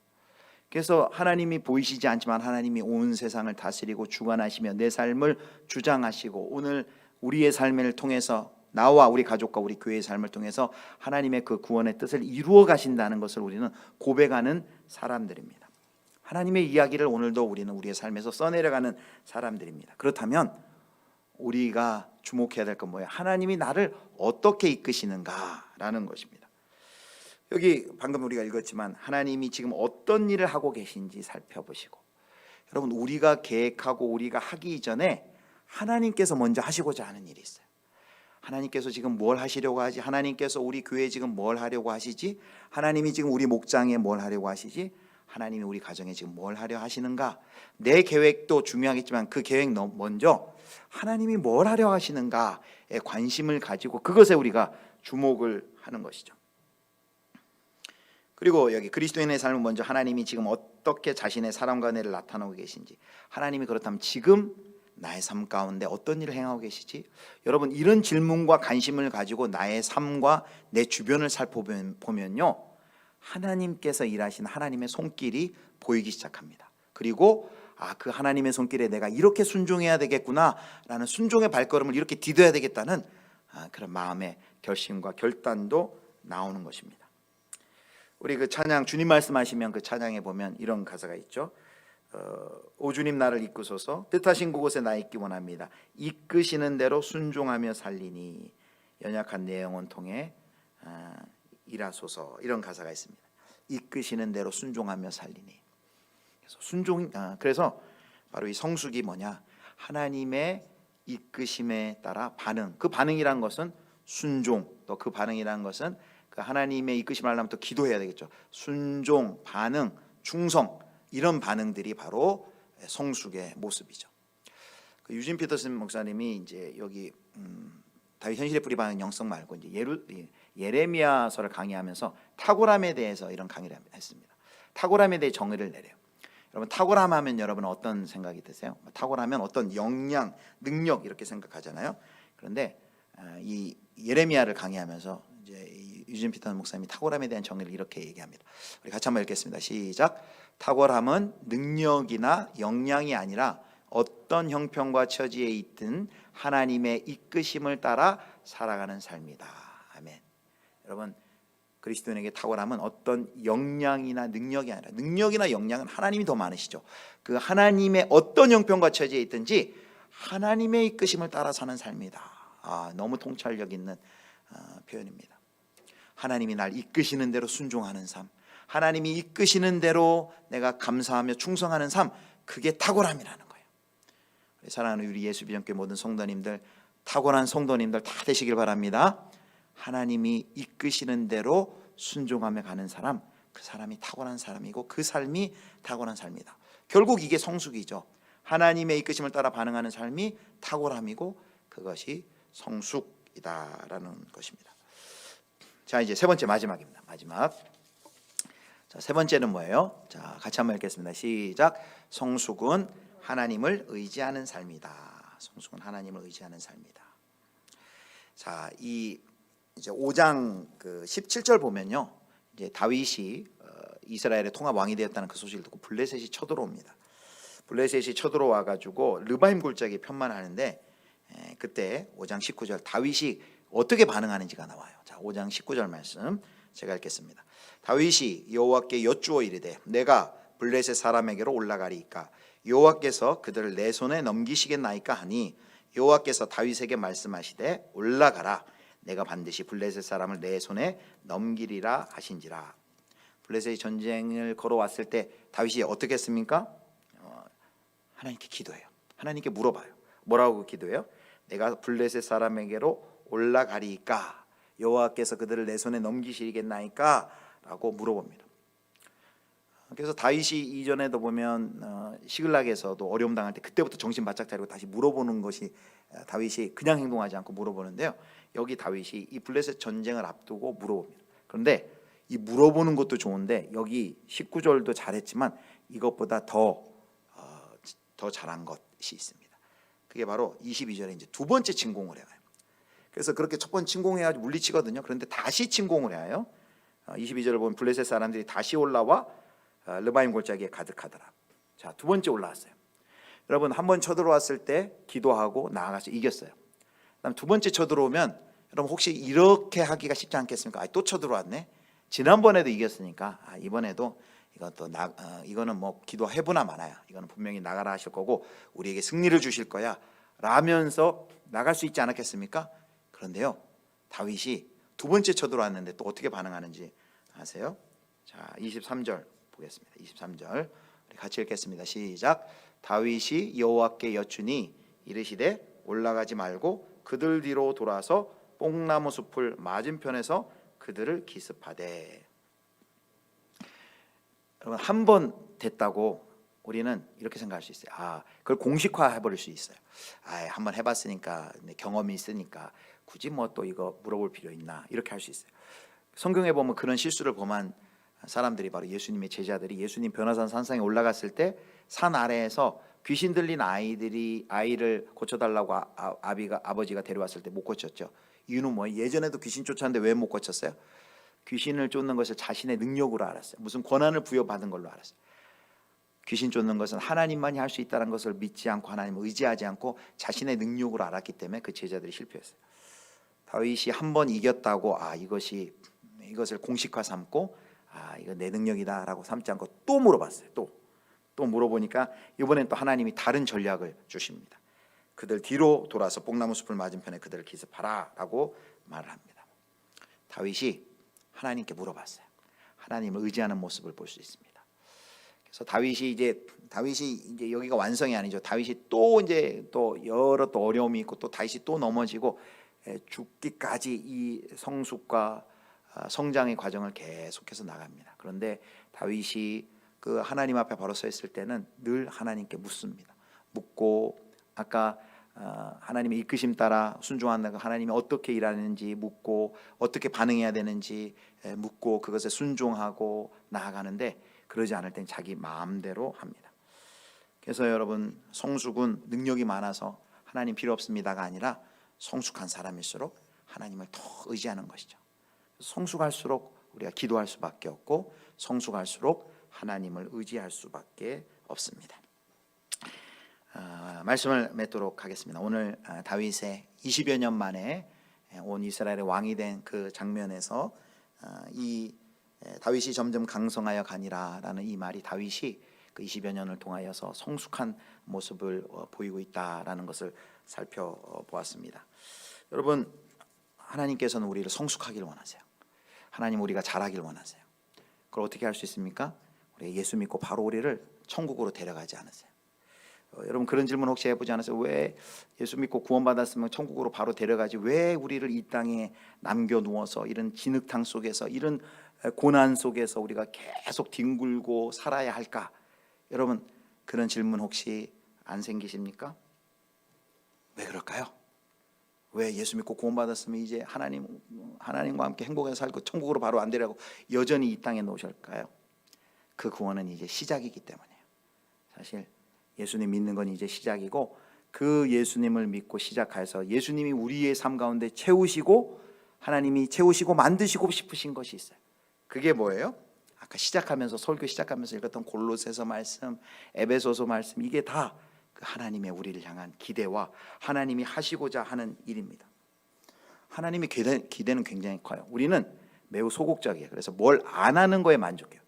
그래서 하나님이 보이시지 않지만 하나님이 온 세상을 다스리고 주관하시며 내 삶을 주장하시고, 오늘 우리의 삶을 통해서 나와 우리 가족과 우리 교회의 삶을 통해서 하나님의 그 구원의 뜻을 이루어 가신다는 것을 우리는 고백하는 사람들입니다. 하나님의 이야기를 오늘도 우리는 우리의 삶에서 써내려가는 사람들입니다. 그렇다면 우리가 주목해야 될 건 뭐예요? 하나님이 나를 어떻게 이끄시는가라는 것입니다. 여기 방금 우리가 읽었지만 하나님이 지금 어떤 일을 하고 계신지 살펴보시고, 여러분, 우리가 계획하고 우리가 하기 이전에 하나님께서 먼저 하시고자 하는 일이 있어요. 하나님께서 지금 뭘 하시려고 하지? 하나님께서 우리 교회에 지금 뭘 하려고 하시지? 하나님이 지금 우리 목장에 뭘 하려고 하시지? 하나님이 우리 가정에 지금 뭘 하려 하시는가? 내 계획도 중요하겠지만 그 계획 먼저 하나님이 뭘 하려 하시는가에 관심을 가지고 그것에 우리가 주목을 하는 것이죠. 그리고 여기 그리스도인의 삶은 먼저 하나님이 지금 어떻게 자신의 사랑과 은혜를 나타내고 계신지, 하나님이 그렇다면 지금 나의 삶 가운데 어떤 일을 행하고 계시지? 여러분, 이런 질문과 관심을 가지고 나의 삶과 내 주변을 살펴보면요, 하나님께서 일하신 하나님의 손길이 보이기 시작합니다. 그리고 그 하나님의 손길에 내가 이렇게 순종해야 되겠구나라는 순종의 발걸음을 이렇게 디뎌야 되겠다는 그런 마음의 결심과 결단도 나오는 것입니다. 우리 그 찬양, 주님 말씀하시면 그 찬양에 보면 이런 가사가 있죠. 오 주님 나를 이끄소서, 뜻하신 그곳에 나 있기 원합니다. 이끄시는 대로 순종하며 살리니 연약한 내 영혼 통해 일하소서, 이런 가사가 있습니다. 이끄시는 대로 순종하며 살리니. 그래서 바로 이 성숙이 뭐냐? 하나님의 이끄심에 따라 반응. 그 반응이란 것은 순종, 또 그 반응이란 것은 그 하나님의 이끄심을 하려면 또 기도해야 되겠죠. 순종, 반응, 충성, 이런 반응들이 바로 성숙의 모습이죠. 그 유진 피터슨 목사님이 이제 여기 다윗 현실의 뿌리 받는 영성 말고 이제 예레미야서를 강의하면서 탁월함에 대해서 이런 강의를 했습니다. 탁월함에 대해 정의를 내려요. 여러분, 탁월함하면 여러분 어떤 생각이 드세요? 탁월하면 어떤 역량, 능력 이렇게 생각하잖아요. 그런데 이 예레미야를 강의하면서 이제 유진 피터슨 목사님이 탁월함에 대한 정의를 이렇게 얘기합니다. 우리 같이 한번 읽겠습니다. 시작. 탁월함은 능력이나 역량이 아니라 어떤 형편과 처지에 있든 하나님의 이끄심을 따라 살아가는 삶이다. 아멘. 여러분, 그리스도인에게 탁월함은 어떤 역량이나 능력이 아니라, 능력이나 역량은 하나님이 더 많으시죠. 그 하나님의 어떤 형편과 처지에 있든지 하나님의 이끄심을 따라 사는 삶이다. 너무 통찰력 있는 표현입니다. 하나님이 날 이끄시는 대로 순종하는 삶, 하나님이 이끄시는 대로 내가 감사하며 충성하는 삶, 그게 탁월함이라는 거예요. 사랑하는 우리 예수비전교회 모든 성도님들, 탁월한 성도님들 다 되시길 바랍니다. 하나님이 이끄시는 대로 순종하며 가는 사람, 그 사람이 탁월한 사람이고 그 삶이 탁월한 삶이다. 결국 이게 성숙이죠. 하나님의 이끄심을 따라 반응하는 삶이 탁월함이고 그것이 성숙이다라는 것입니다. 자, 이제 세 번째, 마지막입니다. 마지막. 자, 세 번째는 뭐예요? 자, 같이 한번 읽겠습니다. 시작. 성숙은 하나님을 의지하는 삶이다. 성숙은 하나님을 의지하는 삶이다. 자, 이 이제 5장 그 17절 보면요, 이제 다윗이 이스라엘의 통합 왕이 되었다는 그 소식을 듣고 블레셋이 쳐들어옵니다. 블레셋이 쳐들어와 가지고 르바임 골짜기 편만하는데 그때 5장 19절 다윗이 어떻게 반응하는지가 나와요. 자, 5장 19절 말씀 제가 읽겠습니다. 다윗이 여호와께 여쭈어 이르되 내가 블레셋 사람에게로 올라가리이까 여호와께서 그들을 내 손에 넘기시겠나이까 하니 여호와께서 다윗에게 말씀하시되 올라가라 내가 반드시 블레셋 사람을 내 손에 넘기리라 하신지라. 블레셋이 전쟁을 걸어왔을 때 다윗이 어떻게 했습니까? 하나님께 기도해요. 하나님께 물어봐요. 뭐라고 기도해요? 내가 블레셋 사람에게로 올라가리이까 여호와께서 그들을 내 손에 넘기시겠나이까 라고 물어봅니다. 그래서 다윗이 이전에도 보면 시글락에서도 어려움 당할 때 그때부터 정신 바짝 차리고 다시 물어보는 것이 다윗이 그냥 행동하지 않고 물어보는데요. 여기 다윗이 이 블레셋 전쟁을 앞두고 물어봅니다. 그런데 이 물어보는 것도 좋은데 여기 19절도 잘했지만 이것보다 더 잘한 것이 있습니다. 그게 바로 22절에 이제 두 번째 침공을 해요. 그래서 그렇게 첫 번 침공해가지고 물리치거든요. 그런데 다시 침공을 해요. 22절을 보면 블레셋 사람들이 다시 올라와 르바임 골짜기에 가득하더라. 자, 두 번째 올라왔어요. 여러분 한 번 쳐들어왔을 때 기도하고 나아가서 이겼어요. 그다음 두 번째 쳐들어오면 여러분 혹시 이렇게 하기가 쉽지 않겠습니까? 또 쳐들어왔네. 지난번에도 이겼으니까 이번에도 이거는 뭐 기도해보나 마나야. 이거는 분명히 나가라 하실 거고 우리에게 승리를 주실 거야 라면서 나갈 수 있지 않았겠습니까? 그런데요 다윗이 두 번째 쳐들어왔는데 또 어떻게 반응하는지 아세요? 자, 23절 보겠습니다. 23절 우리 같이 읽겠습니다. 시작. 다윗이 여호와께 여쭈니 이르시되 올라가지 말고 그들 뒤로 돌아서 뽕나무 숲을 맞은편에서 그들을 기습하되. 여러분 한 번 됐다고 우리는 이렇게 생각할 수 있어요. 그걸 공식화해 버릴 수 있어요. 한번 해봤으니까 경험이 있으니까 굳이 뭐 또 이거 물어볼 필요 있나 이렇게 할 수 있어요. 성경에 보면 그런 실수를 범한 사람들이 바로 예수님의 제자들이 예수님 변화산 산상에 올라갔을 때 산 아래에서 귀신 들린 아이를 고쳐달라고 아버지가 데려왔을 때 못 고쳤죠. 이유는 뭐예요? 예전에도 귀신 쫓았는데 왜 못 고쳤어요? 귀신을 쫓는 것을 자신의 능력으로 알았어요. 무슨 권한을 부여받은 걸로 알았어요. 귀신 쫓는 것은 하나님만이 할 수 있다는 것을 믿지 않고 하나님을 의지하지 않고 자신의 능력으로 알았기 때문에 그 제자들이 실패했어요. 다윗이 한 번 이겼다고 이것을 공식화 삼고 이거 내 능력이다라고 삼지 않고 또 물어봤어요. 또 물어보니까 이번엔 또 하나님이 다른 전략을 주십니다. 그들 뒤로 돌아서 뽕나무 숲을 맞은편에 그들을 기습하라라고 말을 합니다. 다윗이 하나님께 물어봤어요. 하나님을 의지하는 모습을 볼 수 있습니다. 그래서 다윗이 이제 여기가 완성이 아니죠. 다윗이 또 여러 또 어려움이 있고 또 다윗이 또 넘어지고 죽기까지 이 성숙과 성장의 과정을 계속해서 나갑니다. 그런데 다윗이 그 하나님 앞에 바로 서 있을 때는 늘 하나님께 묻습니다. 묻고 아까 하나님의 이끄심 따라 순종한다고 하나님이 어떻게 일하는지 묻고 어떻게 반응해야 되는지 묻고 그것에 순종하고 나아가는데 그러지 않을 땐 자기 마음대로 합니다. 그래서 여러분 성숙은 능력이 많아서 하나님 필요 없습니다가 아니라 성숙한 사람일수록 하나님을 더 의지하는 것이죠. 성숙할수록 우리가 기도할 수밖에 없고 성숙할수록 하나님을 의지할 수밖에 없습니다. 말씀을 맺도록 하겠습니다. 오늘 다윗의 20여 년 만에 온 이스라엘의 왕이 된 그 장면에서 이 다윗이 점점 강성하여 가니라라는 이 말이 다윗이 그 20여 년을 통하여서 성숙한 모습을 보이고 있다라는 것을 살펴보았습니다. 여러분 하나님께서는 우리를 성숙하기를 원하세요. 하나님 우리가 잘하길 원하세요. 그걸 어떻게 할 수 있습니까? 우리 예수 믿고 바로 우리를 천국으로 데려가지 않으세요. 여러분 그런 질문 혹시 해보지 않으세요? 왜 예수 믿고 구원받았으면 천국으로 바로 데려가지 왜 우리를 이 땅에 남겨두어서 이런 진흙탕 속에서 이런 고난 속에서 우리가 계속 뒹굴고 살아야 할까? 여러분 그런 질문 혹시 안 생기십니까? 왜 그럴까요? 왜 예수 믿고 구원받았으면 이제 하나님과 함께 행복하게 살고 천국으로 바로 안 데려가고 여전히 이 땅에 놓으실까요? 그 구원은 이제 시작이기 때문이에요. 사실 예수님 믿는 건 이제 시작이고 그 예수님을 믿고 시작해서 예수님이 우리의 삶 가운데 채우시고 하나님이 채우시고 만드시고 싶으신 것이 있어요. 그게 뭐예요? 아까 시작하면서 설교 시작하면서 읽었던 골로새서 말씀, 에베소서 말씀, 이게 다 그 하나님의 우리를 향한 기대와 하나님이 하시고자 하는 일입니다. 하나님의 기대는 굉장히 커요. 우리는 매우 소극적이에요. 그래서 뭘 안 하는 거에 만족해요.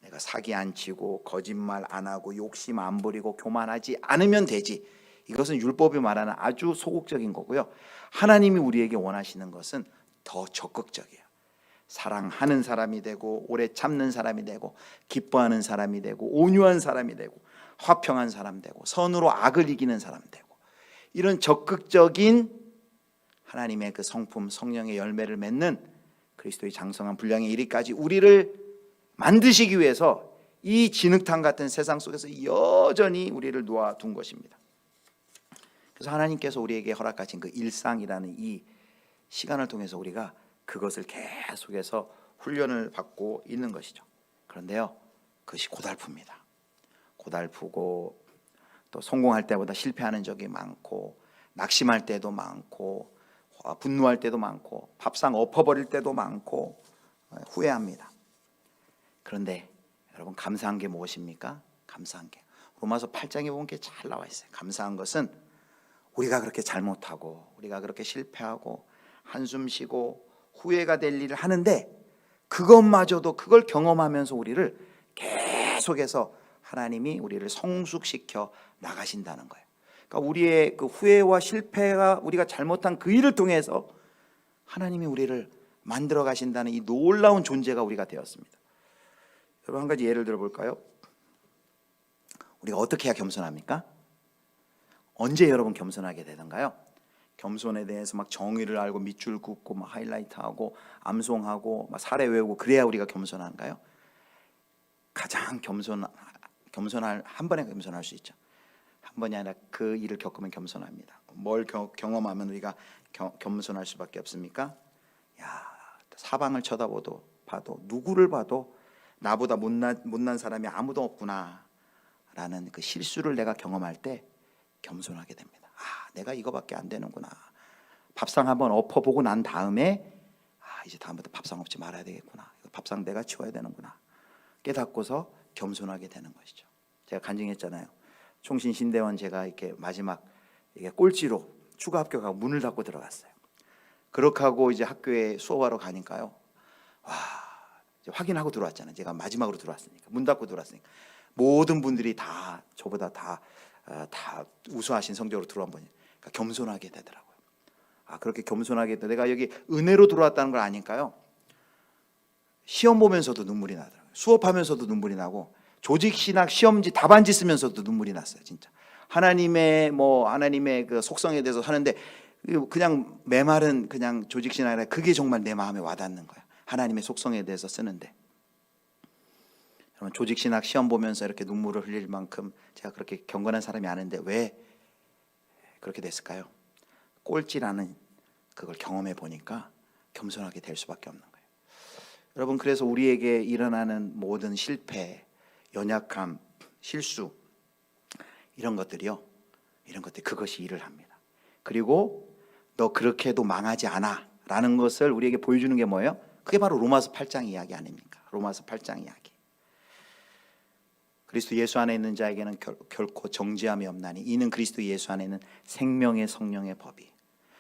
내가 사기 안 치고 거짓말 안 하고 욕심 안 부리고 교만하지 않으면 되지. 이것은 율법이 말하는 아주 소극적인 거고요. 하나님이 우리에게 원하시는 것은 더 적극적이에요. 사랑하는 사람이 되고 오래 참는 사람이 되고 기뻐하는 사람이 되고 온유한 사람이 되고 화평한 사람 되고 선으로 악을 이기는 사람 되고, 이런 적극적인 하나님의 그 성품 성령의 열매를 맺는 그리스도의 장성한 분량에 이르기까지 우리를 만드시기 위해서 이 진흙탕 같은 세상 속에서 여전히 우리를 놓아둔 것입니다. 그래서 하나님께서 우리에게 허락하신 그 일상이라는 이 시간을 통해서 우리가 그것을 계속해서 훈련을 받고 있는 것이죠. 그런데요, 그것이 고달픕니다. 고달프고 또 성공할 때보다 실패하는 적이 많고, 낙심할 때도 많고, 분노할 때도 많고, 밥상 엎어버릴 때도 많고, 후회합니다. 그런데 여러분, 감사한 게 무엇입니까? 감사한 게 로마서 8장에 보면 게 잘 나와 있어요. 감사한 것은 우리가 그렇게 잘못하고 우리가 그렇게 실패하고 한숨 쉬고 후회가 될 일을 하는데, 그것마저도 그걸 경험하면서 우리를 계속해서 하나님이 우리를 성숙시켜 나가신다는 거예요. 그러니까 우리의 그 후회와 실패가 우리가 잘못한 그 일을 통해서 하나님이 우리를 만들어 가신다는 이 놀라운 존재가 우리가 되었습니다. 여러분, 한 가지 예를 들어 볼까요? 우리가 어떻게 해야 겸손합니까? 언제 여러분 겸손하게 되던가요? 겸손에 대해서 막 정의를 알고 밑줄 긋고 막 하이라이트하고 암송하고 막 사례 외우고 그래야 우리가 겸손한가요? 가장 겸손할 한 번에 겸손할 수 있죠. 한 번이 아니라 그 일을 겪으면 겸손합니다. 뭘 경험하면 우리가 겸손할 수밖에 없습니까? 사방을 봐도 누구를 봐도 나보다 못난 사람이 아무도 없구나 라는 그 실수를 내가 경험할 때 겸손하게 됩니다. 내가 이거밖에 안 되는구나. 밥상 한번 엎어보고 난 다음에 이제 다음부터 밥상 엎지 말아야 되겠구나. 밥상 내가 치워야 되는구나. 깨닫고서 겸손하게 되는 것이죠. 제가 간증했잖아요. 총신신대원 제가 이렇게 마지막 이게 꼴찌로 추가 합격하고 문을 닫고 들어갔어요. 그렇게 하고 이제 학교에 수업하러 가니까요. 이제 확인하고 들어왔잖아요. 제가 마지막으로 들어왔으니까, 문 닫고 들어왔으니까 모든 분들이 다 저보다 다 우수하신 성적으로 들어온 분이, 그러니까 겸손하게 되더라고요. 그렇게 겸손하게 내가 여기 은혜로 들어왔다는 걸 아니까요. 시험 보면서도 눈물이 나더라고요. 수업하면서도 눈물이 나고, 조직신학 시험지 답안지 쓰면서도 눈물이 났어요. 진짜 하나님의 그 속성에 대해서 하는데 그냥 메말은 그냥 조직신학이 아니라 그게 정말 내 마음에 와닿는 거예요. 하나님의 속성에 대해서 쓰는데, 여러분, 조직신학 시험 보면서 이렇게 눈물을 흘릴 만큼 제가 그렇게 경건한 사람이 아닌데 왜 그렇게 됐을까요? 꼴찌라는 그걸 경험해 보니까 겸손하게 될 수밖에 없는 거예요. 여러분, 그래서 우리에게 일어나는 모든 실패, 연약함, 실수, 이런 것들이 그것이 일을 합니다. 그리고 너 그렇게 해도 망하지 않아 라는 것을 우리에게 보여주는 게 뭐예요? 그게 바로 로마서 8장 이야기 아닙니까? 로마서 8장 이야기. 그리스도 예수 안에 있는 자에게는 결코 정죄함이 없나니 이는 그리스도 예수 안에 있는 생명의 성령의 법이,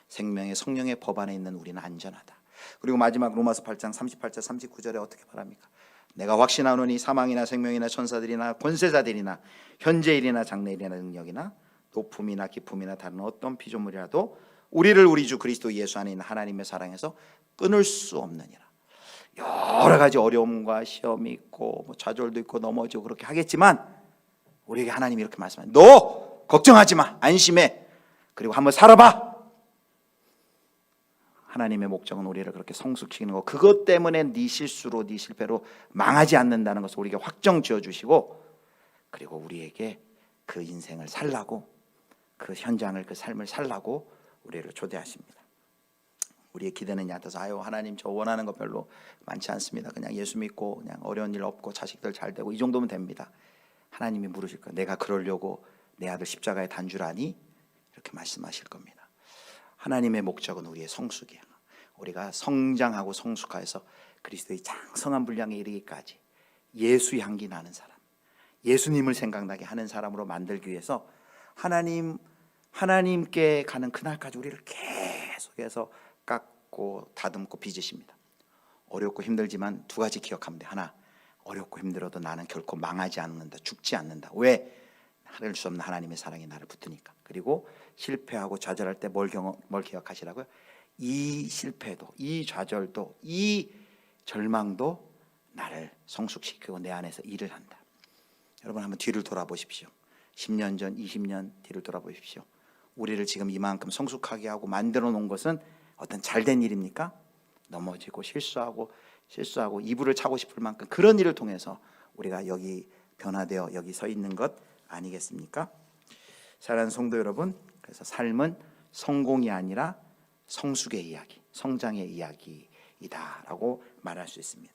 생명의 성령의 법 안에 있는 우리는 안전하다. 그리고 마지막 로마서 8장 38절 39절에 어떻게 말합니까? 내가 확신하노니 사망이나 생명이나 천사들이나 권세자들이나 현재일이나 장래일이나 능력이나 높음이나 깊음이나 다른 어떤 피조물이라도 우리를 우리 주 그리스도 예수 안에 있는 하나님의 사랑에서 끊을 수 없느니라. 여러 가지 어려움과 시험이 있고 좌절도 있고 넘어지고 그렇게 하겠지만 우리에게 하나님이 이렇게 말씀하세요. 너 걱정하지 마, 안심해. 그리고 한번 살아봐. 하나님의 목적은 우리를 그렇게 성숙시키는 거, 그것 때문에 네 실수로 네 실패로 망하지 않는다는 것을 우리에게 확정 지어주시고, 그리고 우리에게 그 인생을 살라고, 그 현장을, 그 삶을 살라고 우리를 초대하십니다. 우리의 기대는 얕아서 하나님 저 원하는 거 별로 많지 않습니다. 그냥 예수 믿고 그냥 어려운 일 없고 자식들 잘 되고 이 정도면 됩니다. 하나님이 물으실 거예요. 내가 그러려고 내 아들 십자가에 단 줄 아니? 이렇게 말씀하실 겁니다. 하나님의 목적은 우리의 성숙이야. 우리가 성장하고 성숙해서 그리스도의 장성한 분량에 이르기까지 예수 향기 나는 사람, 예수님을 생각나게 하는 사람으로 만들기 위해서 하나님께 가는 그날까지 우리를 계속해서 깎고 다듬고 빚으십니다. 어렵고 힘들지만 두 가지 기억하면 돼. 하나, 어렵고 힘들어도 나는 결코 망하지 않는다, 죽지 않는다. 왜? 하늘 수 없는 하나님의 사랑이 나를 붙으니까. 그리고 실패하고 좌절할 때 뭘 기억하시라고요? 이 실패도, 이 좌절도, 이 절망도 나를 성숙시키고 내 안에서 일을 한다. 여러분 한번 뒤를 돌아보십시오. 10년 전, 20년 뒤를 돌아보십시오. 우리를 지금 이만큼 성숙하게 하고 만들어 놓은 것은 어떤 잘된 일입니까? 넘어지고 실수하고 이불을 차고 싶을 만큼 그런 일을 통해서 우리가 여기 변화되어 여기 서 있는 것 아니겠습니까? 사랑하는 성도 여러분, 그래서 삶은 성공이 아니라 성숙의 이야기, 성장의 이야기이다라고 말할 수 있습니다.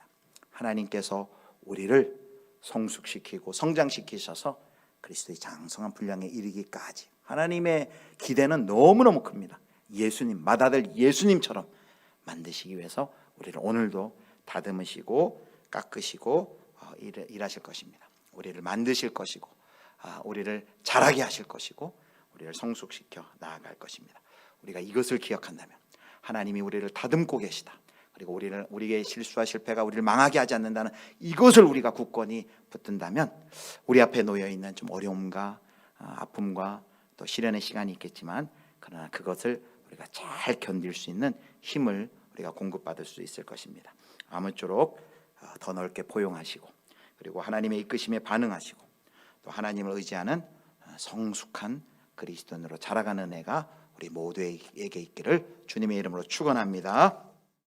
하나님께서 우리를 성숙시키고 성장시키셔서 그리스도의 장성한 분량에 이르기까지 하나님의 기대는 너무너무 큽니다. 예수님, 맏아들 예수님처럼 만드시기 위해서 우리를 오늘도 다듬으시고 깎으시고 일하실 것입니다. 우리를 만드실 것이고 우리를 자라게 하실 것이고 우리를 성숙시켜 나아갈 것입니다. 우리가 이것을 기억한다면 하나님이 우리를 다듬고 계시다. 그리고 우리의 실수와 실패가 우리를 망하게 하지 않는다는 이것을 우리가 굳건히 붙든다면 우리 앞에 놓여 있는 좀 어려움과 아픔과 또 시련의 시간이 있겠지만 그러나 그것을 우리가 잘 견딜 수 있는 힘을 우리가 공급받을 수 있을 것입니다. 아무쪼록 더 넓게 포용하시고 그리고 하나님의 이끄심에 반응하시고 또 하나님을 의지하는 성숙한 그리스도인으로 자라가는 애가 우리 모두에게 있기를 주님의 이름으로 축원합니다.